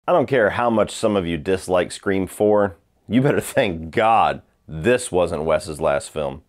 I don't care how much some of you dislike Scream 4, you better thank God this wasn't Wes's last film.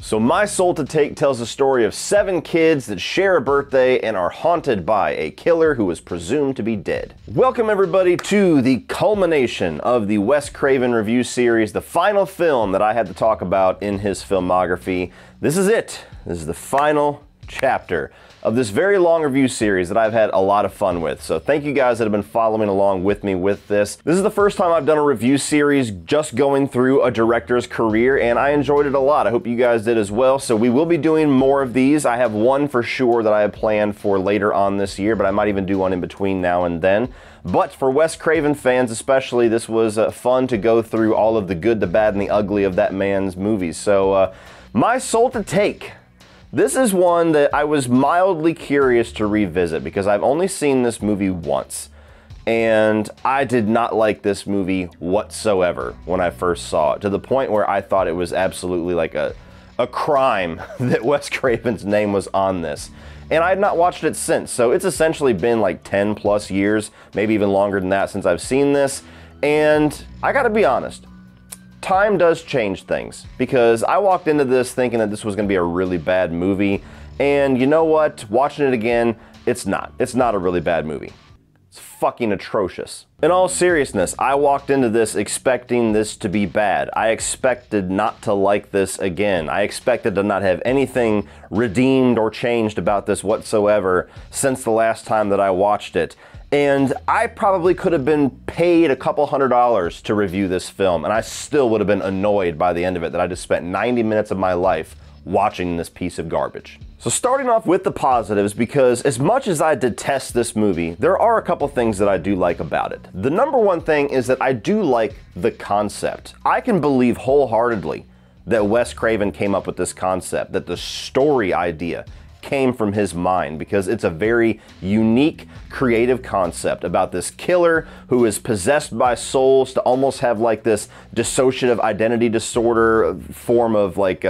So My Soul to Take tells the story of 7 kids that share a birthday and are haunted by a killer who is presumed to be dead. Welcome everybody to the culmination of the Wes Craven review series, the final film that I had to talk about in his filmography. This is it. This is the final chapter of this very long review series that I've had a lot of fun with. So thank you guys that have been following along with me with this. This is the first time I've done a review series just going through a director's career, and I enjoyed it a lot. I hope you guys did as well. So we will be doing more of these. I have one for sure that I have planned for later on this year, but I might even do one in between now and then. But for Wes Craven fans especially, this was fun to go through all of the good, the bad, and the ugly of that man's movies. So My Soul to Take. This is one that I was mildly curious to revisit because I've only seen this movie once, and I did not like this movie whatsoever when I first saw it, to the point where I thought it was absolutely like a crime that Wes Craven's name was on this. And I had not watched it since, so it's essentially been like 10 plus years, maybe even longer than that since I've seen this, and I gotta be honest. Time does change things, because I walked into this thinking that this was going to be a really bad movie, and you know what? Watching it again, it's not. It's not a really bad movie. It's fucking atrocious. In all seriousness, I walked into this expecting this to be bad. I expected not to like this again. I expected to not have anything redeemed or changed about this whatsoever since the last time that I watched it. And I probably could have been paid a couple $100s to review this film, and I still would have been annoyed by the end of it that I just spent 90 minutes of my life watching this piece of garbage. So starting off with the positives, because as much as I detest this movie, there are a couple things that I do like about it. The number one thing is that I do like the concept. I can believe wholeheartedly that Wes Craven came up with this concept, that the story idea came from his mind, because it's a very unique, creative concept about this killer who is possessed by souls to almost have like this dissociative identity disorder form of like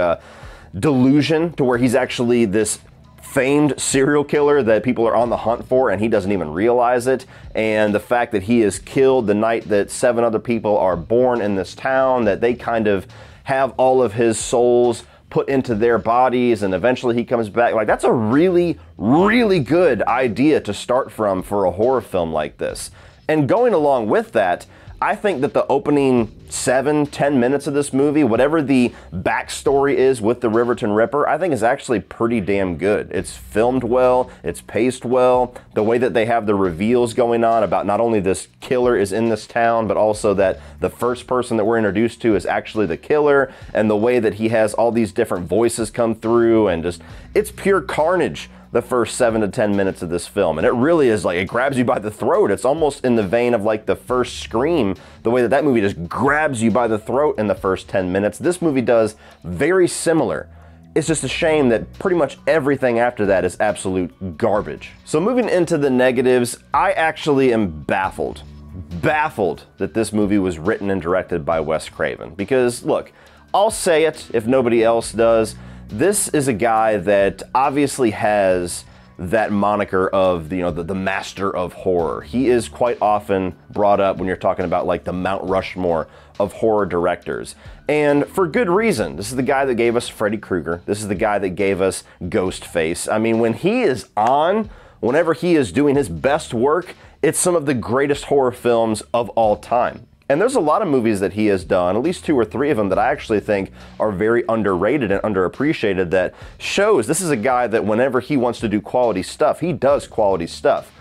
delusion, to where he's actually this famed serial killer that people are on the hunt for and he doesn't even realize it. And the fact that he is killed the night that 7 other people are born in this town, that they kind of have all of his souls put into their bodies, and eventually he comes back. Like, that's a really, really good idea to start from for a horror film like this. And going along with that, I think that the opening 7-10 minutes of this movie, whatever the backstory is with the Riverton Ripper, I think is actually pretty damn good. It's filmed well, it's paced well, the way that they have the reveals going on about not only this killer is in this town, but also that the first person that we're introduced to is actually the killer, and the way that he has all these different voices come through, and just, it's pure carnage the first 7 to 10 minutes of this film. And it really is like, it grabs you by the throat. It's almost in the vein of like the first Scream, the way that that movie just grabs you by the throat in the first 10 minutes. This movie does very similar. It's just a shame that pretty much everything after that is absolute garbage. So moving into the negatives, I actually am baffled that this movie was written and directed by Wes Craven. Because look, I'll say it if nobody else does, this is a guy that obviously has that moniker of the master of horror. He is quite often brought up when you're talking about like the Mount Rushmore of horror directors. And for good reason. This is the guy that gave us Freddy Krueger. This is the guy that gave us Ghostface. I mean, when he is on, whenever he is doing his best work, it's some of the greatest horror films of all time. And there's a lot of movies that he has done, at least 2 or 3 of them, that I actually think are very underrated and underappreciated, that shows this is a guy that whenever he wants to do quality stuff, he does quality stuff.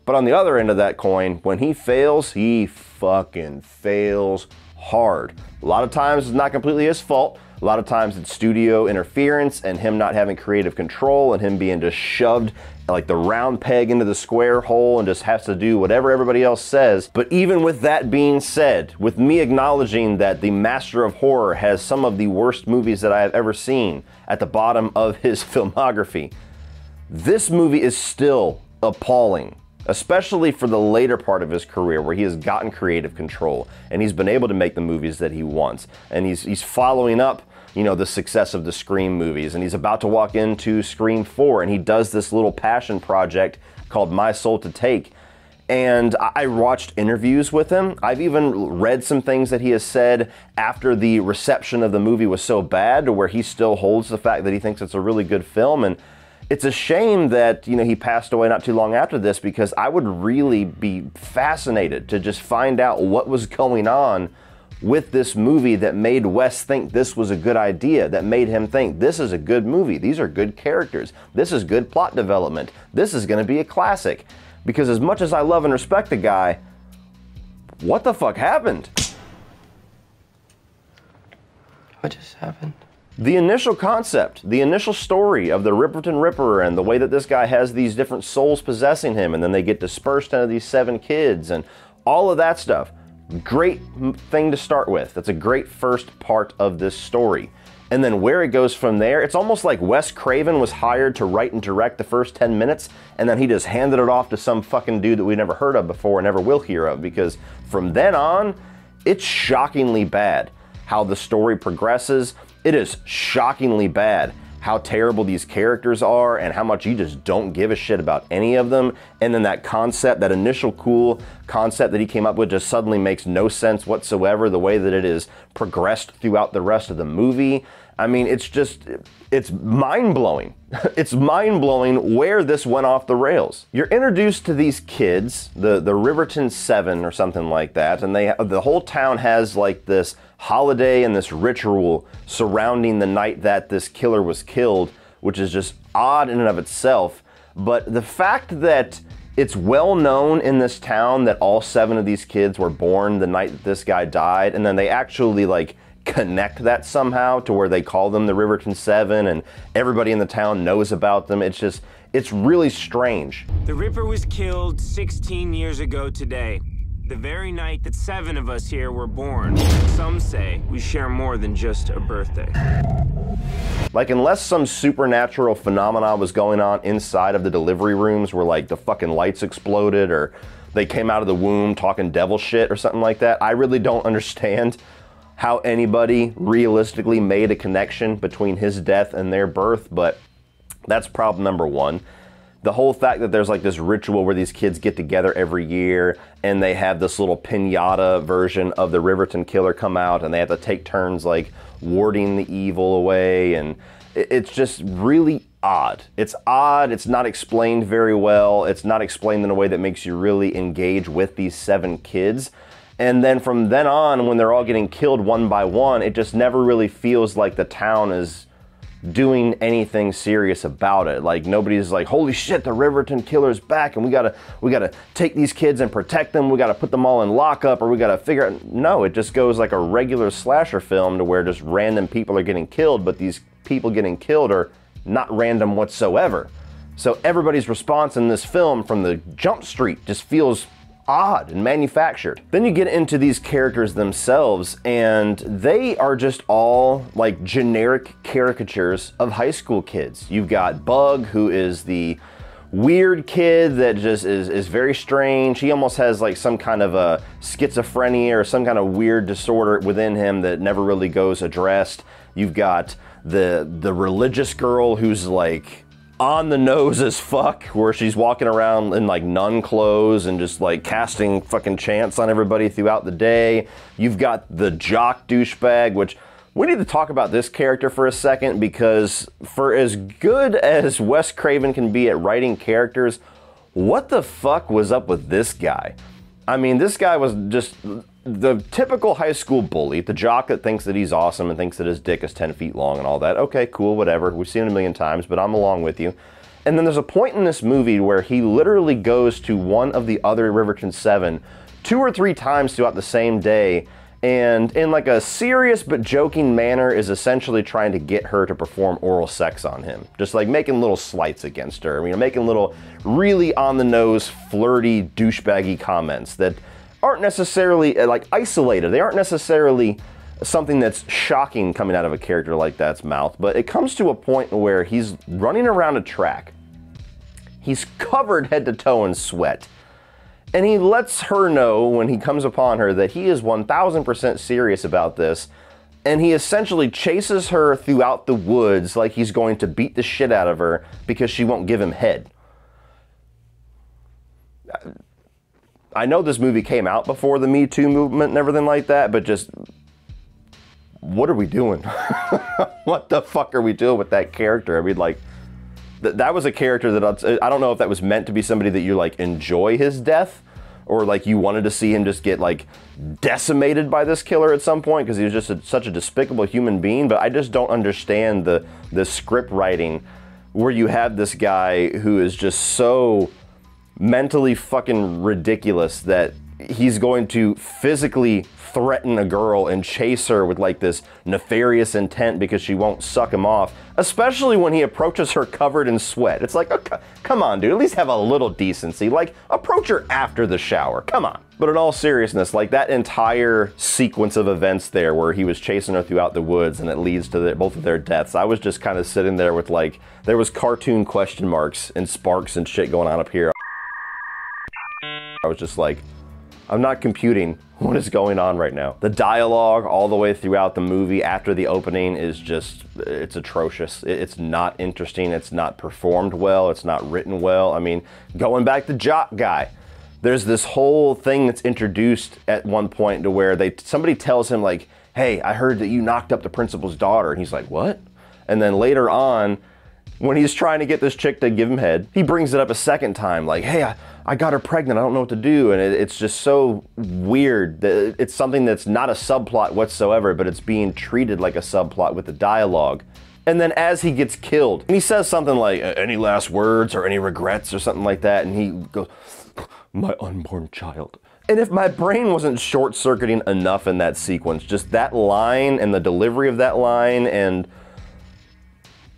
But on the other end of that coin, when he fails, he fucking fails hard. A lot of times it's not completely his fault. A lot of times it's studio interference and him not having creative control and him being just shoved like the round peg into the square hole and just has to do whatever everybody else says. But even with that being said, with me acknowledging that the master of horror has some of the worst movies that I have ever seen at the bottom of his filmography, this movie is still appalling. Especially for the later part of his career where he has gotten creative control and he's been able to make the movies that he wants. And he's following up you know, the success of the Scream movies, and he's about to walk into Scream 4, and he does this little passion project called My Soul to Take. And I watched interviews with him. I've even read some things that he has said after the reception of the movie was so bad, to where he still holds the fact that he thinks it's a really good film. And it's a shame that, you know, he passed away not too long after this, because I would really be fascinated to just find out what was going on with this movie that made Wes think this was a good idea, that made him think this is a good movie, these are good characters, this is good plot development, this is going to be a classic. Because as much as I love and respect the guy, what the fuck happened? What just happened? The initial concept, the initial story of the Riverton Ripper, and the way that this guy has these different souls possessing him, and then they get dispersed into these 7 kids, and all of that stuff. Great thing to start with. That's a great first part of this story. And then where it goes from there, it's almost like Wes Craven was hired to write and direct the first 10 minutes, and then he just handed it off to some fucking dude that we never heard of before and never will hear of, because from then on, it's shockingly bad how the story progresses. It is shockingly bad how terrible these characters are, and how much you just don't give a shit about any of them. And then that concept, that initial cool concept that he came up with, just suddenly makes no sense whatsoever, the way that it is progressed throughout the rest of the movie. I mean, it's mind-blowing. It's mind-blowing where this went off the rails. You're introduced to these kids, the Riverton 7 or something like that, and the whole town has like this holiday and this ritual surrounding the night that this killer was killed, which is just odd in and of itself. But the fact that it's well known in this town that all 7 of these kids were born the night that this guy died, and then they actually like connect that somehow to where they call them the Riverton 7, and everybody in the town knows about them. It's really strange. The Ripper was killed 16 years ago today, the very night that 7 of us here were born. Some say we share more than just a birthday. Like, unless some supernatural phenomena was going on inside of the delivery rooms, where like the fucking lights exploded, or they came out of the womb talking devil shit or something like that, I really don't understand how anybody realistically made a connection between his death and their birth. But that's problem number 1. The whole fact that there's like this ritual where these kids get together every year, and they have this little piñata version of the Riverton killer come out, and they have to take turns like warding the evil away, and it's just really odd. It's odd, it's not explained very well, it's not explained in a way that makes you really engage with these 7 kids. And then from then on, when they're all getting killed one by one, it just never really feels like the town is doing anything serious about it. Like, nobody's like, holy shit, the Riverton killer's back, and we gotta take these kids and protect them, we gotta put them all in lockup, or we gotta figure out. No, it just goes like a regular slasher film, to where just random people are getting killed, but these people getting killed are not random whatsoever. So everybody's response in this film from the jump street just feels odd and manufactured. Then you get into these characters themselves, and they are just all like generic caricatures of high school kids. You've got Bug, who is the weird kid that just is very strange. He almost has like some kind of a schizophrenia or some kind of weird disorder within him that never really goes addressed. You've got the religious girl who's like on the nose as fuck, where she's walking around in like nun clothes and just like casting fucking chants on everybody throughout the day. You've got the jock douchebag, which we need to talk about this character for a second, because for as good as Wes Craven can be at writing characters, what the fuck was up with this guy? I mean, this guy was just the typical high school bully, the jock that thinks that he's awesome and thinks that his dick is 10 feet long and all that. Okay, cool, whatever. We've seen it a million times, but I'm along with you. And then there's a point in this movie where he literally goes to one of the other Riverton 7 2 or 3 times throughout the same day, and in like a serious but joking manner is essentially trying to get her to perform oral sex on him. Just like making little slights against her, you know, making little really on the nose, flirty, douchebaggy comments that aren't necessarily like isolated. They aren't necessarily something that's shocking coming out of a character like that's mouth, but it comes to a point where he's running around a track. He's covered head to toe in sweat. And he lets her know when he comes upon her that he is 1000% serious about this. And he essentially chases her throughout the woods like he's going to beat the shit out of her because she won't give him head. I know this movie came out before the Me Too movement and everything like that, but just, what are we doing? What the fuck are we doing with that character? I mean, like, that was a character that I don't know if that was meant to be somebody that you like enjoy his death, or like you wanted to see him just get like decimated by this killer at some point because he was just such a despicable human being. But I just don't understand the script writing where you have this guy who is just so mentally fucking ridiculous that he's going to physically threaten a girl and chase her with like this nefarious intent because she won't suck him off, especially when he approaches her covered in sweat. It's like, okay, come on, dude, at least have a little decency. Like, approach her after the shower, come on. But in all seriousness, like that entire sequence of events there where he was chasing her throughout the woods and it leads to both of their deaths, I was just kind of sitting there with like, there was cartoon question marks and sparks and shit going on up here. I was just like, I'm not computing what is going on right now. The dialogue all the way throughout the movie after the opening is just, it's atrocious. It's not interesting, it's not performed well, it's not written well. I mean, going back to Jock Guy, there's this whole thing that's introduced at one point to where somebody tells him like, hey, I heard that you knocked up the principal's daughter. And he's like, what? And then later on, when he's trying to get this chick to give him head, he brings it up a second time, like, hey, I got her pregnant, I don't know what to do. And it's just so weird that it's something that's not a subplot whatsoever, but it's being treated like a subplot with the dialogue. And then as he gets killed, and he says something like, any last words or any regrets or something like that, and he goes, my unborn child. And if my brain wasn't short-circuiting enough in that sequence, just that line and the delivery of that line, and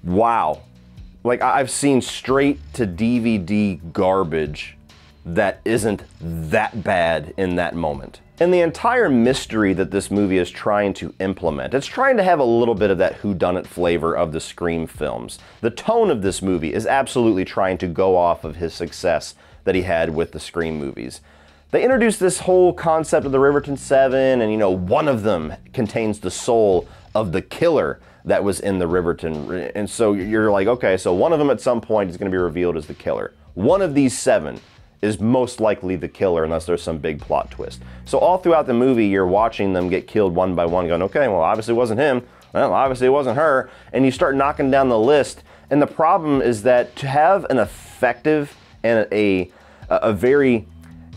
wow. Like, I've seen straight to DVD garbage that isn't that bad in that moment. And the entire mystery that this movie is trying to implement, it's trying to have a little bit of that whodunit flavor of the Scream films. The tone of this movie is absolutely trying to go off of his success that he had with the Scream movies. They introduced this whole concept of the Riverton Seven, and you know, one of them contains the soul of the killer that was in the Riverton. And so you're like, okay, so one of them at some point is going to be revealed as the killer. One of these 7 is most likely the killer unless there's some big plot twist. So all throughout the movie, you're watching them get killed one by one, going, okay, well, obviously it wasn't him. Well, obviously it wasn't her. And you start knocking down the list. And the problem is that to have an effective and a very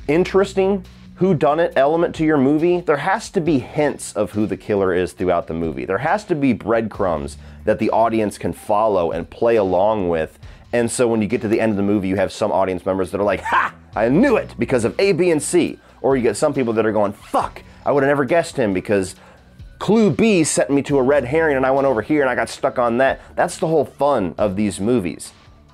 interesting whodunit element to your movie, there has to be hints of who the killer is throughout the movie. There has to be breadcrumbs that the audience can follow and play along with. And so when you get to the end of the movie, you have some audience members that are like, ha, I knew it because of A, B, and C. Or you get some people that are going, fuck, I would have never guessed him because clue B sent me to a red herring and I went over here and I got stuck on that. That's the whole fun of these movies.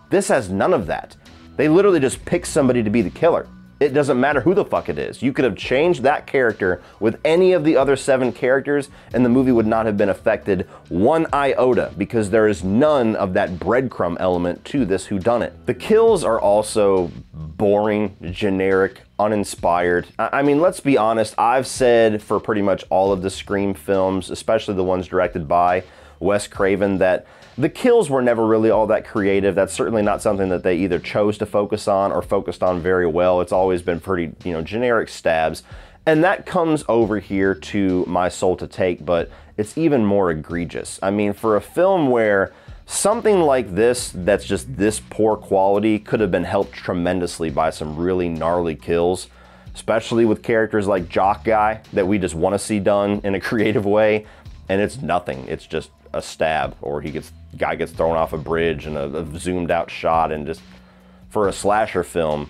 This has none of that. They literally just pick somebody to be the killer. It doesn't matter who the fuck it is. You could have changed that character with any of the other 7 characters and the movie would not have been affected one iota because there is none of that breadcrumb element to this whodunit. The kills are also boring, generic, uninspired. I mean, let's be honest, I've said for pretty much all of the Scream films, especially the ones directed by Wes Craven, that the kills were never really all that creative. That's certainly not something that they either chose to focus on or focused on very well. It's always been pretty, generic stabs. And that comes over here to My Soul to Take, but it's even more egregious. I mean, for a film where something like this, that's just this poor quality, could have been helped tremendously by some really gnarly kills, especially with characters like Jock Guy that we just want to see done in a creative way. And it's nothing. It's just a stab, or guy gets thrown off a bridge in a zoomed out shot, and just for a slasher film,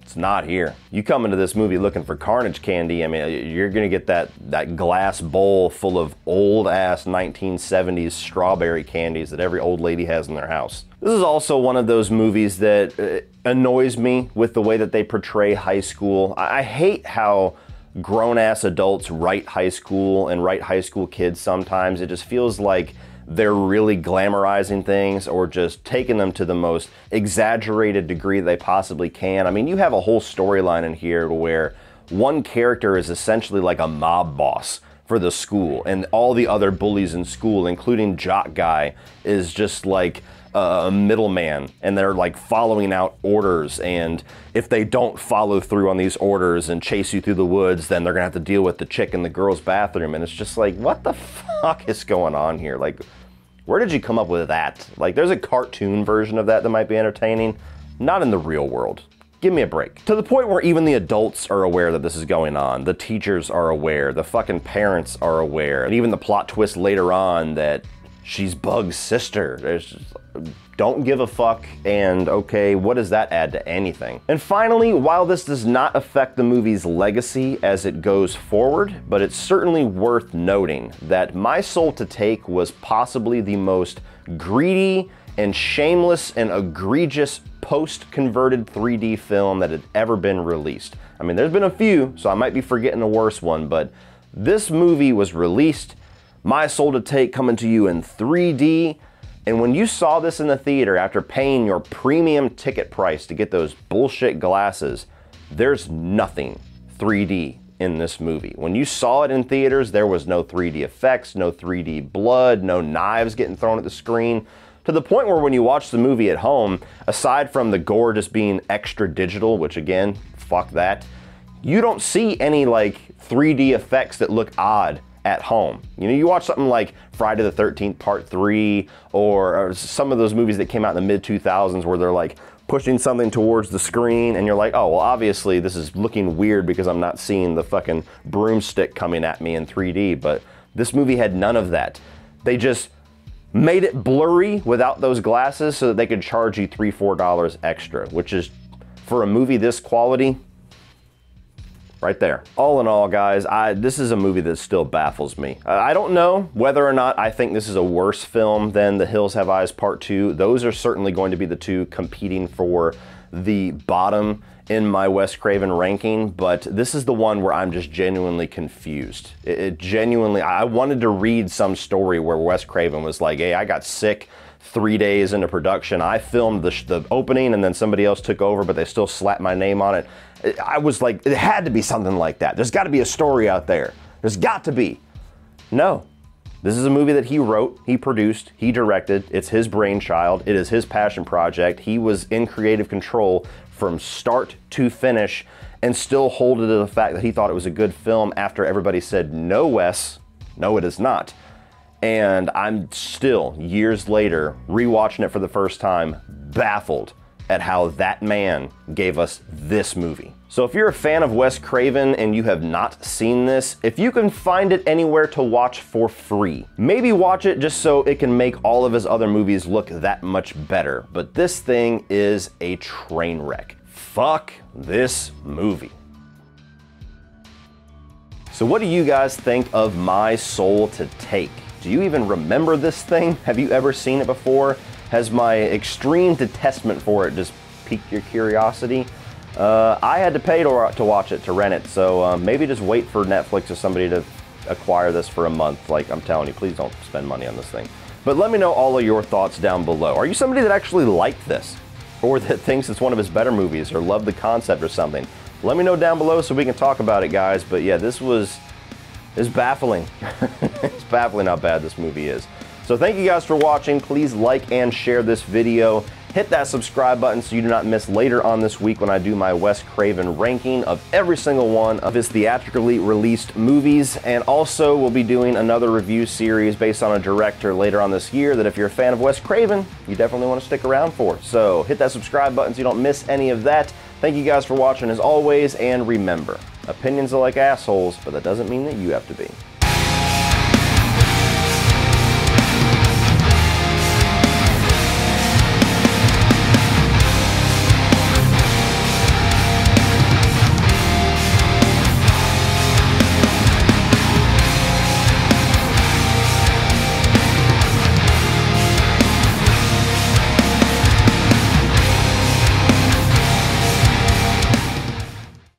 it's not here. You come into this movie looking for carnage candy, I mean, you're gonna get that glass bowl full of old ass 1970s strawberry candies that every old lady has in their house. This is also one of those movies that annoys me with the way that they portray high school. I hate how grown-ass adults write high school and write high school kids sometimes. It just feels like they're really glamorizing things or just taking them to the most exaggerated degree they possibly can. I mean, you have a whole storyline in here where one character is essentially like a mob boss for the school, and all the other bullies in school, including Jock Guy, is just like a middleman, and they're like following out orders, and if they don't follow through on these orders and chase you through the woods, then they're gonna have to deal with the chick in the girls' bathroom. And it's just like, what the fuck is going on here? Like, where did you come up with that? Like, there's a cartoon version of that that might be entertaining, not in the real world. Give me a break. To the point where even the adults are aware that this is going on. The teachers are aware, the fucking parents are aware, and even the plot twist later on that she's Bug's sister. There's just, don't give a fuck, and okay, what does that add to anything? And finally, while this does not affect the movie's legacy as it goes forward, but it's certainly worth noting that My Soul to Take was possibly the most greedy and shameless and egregious post-converted 3D film that had ever been released. I mean, there's been a few, so I might be forgetting a worse one, but this movie was released, My Soul to Take, coming to you in 3D, and when you saw this in the theater after paying your premium ticket price to get those bullshit glasses, there's nothing 3D in this movie. When you saw it in theaters, there was no 3D effects, no 3D blood, no knives getting thrown at the screen, to the point where when you watch the movie at home, aside from the gore just being extra digital, which again, fuck that, you don't see any like 3D effects that look odd at home. You know, you watch something like Friday the 13th Part 3 or some of those movies that came out in the mid-2000s where they're like pushing something towards the screen and you're like, oh, well, obviously this is looking weird because I'm not seeing the fucking broomstick coming at me in 3D, but this movie had none of that. They just made it blurry without those glasses so that they could charge you $3, $4 extra, which is, for a movie this quality, right there. All in all, guys, this is a movie that still baffles me. I don't know whether or not I think this is a worse film than The Hills Have Eyes Part 2. Those are certainly going to be the two competing for the bottom in my Wes Craven ranking, but this is the one where I'm just genuinely confused. It genuinely, I wanted to read some story where Wes Craven was like, hey, I got sick 3 days into production. I filmed the opening and then somebody else took over, but they still slapped my name on it. I was like, it had to be something like that. There's got to be a story out there. There's got to be. No. This is a movie that he wrote, he produced, he directed. It's his brainchild. It is his passion project. He was in creative control from start to finish and still hold to the fact that he thought it was a good film after everybody said, no, Wes, no, it is not. And I'm still, years later, rewatching it for the first time, baffled at how that man gave us this movie. So if you're a fan of Wes Craven and you have not seen this, if you can find it anywhere to watch for free, maybe watch it just so it can make all of his other movies look that much better. But this thing is a train wreck. Fuck this movie. So what do you guys think of My Soul to Take? Do you even remember this thing? Have you ever seen it before? Has my extreme detestment for it just piqued your curiosity? I had to pay to watch it, to rent it, so maybe just wait for Netflix or somebody to acquire this for a month. Like, I'm telling you, please don't spend money on this thing. But let me know all of your thoughts down below. Are you somebody that actually liked this? Or that thinks it's one of his better movies, or loved the concept or something? Let me know down below so we can talk about it, guys. But yeah, it's baffling. It's baffling how bad this movie is. So thank you guys for watching. Please like and share this video. Hit that subscribe button so you do not miss later on this week when I do my Wes Craven ranking of every single one of his theatrically released movies. And also we'll be doing another review series based on a director later on this year that if you're a fan of Wes Craven, you definitely want to stick around for. So hit that subscribe button so you don't miss any of that. Thank you guys for watching as always, and remember, opinions are like assholes, but that doesn't mean that you have to be.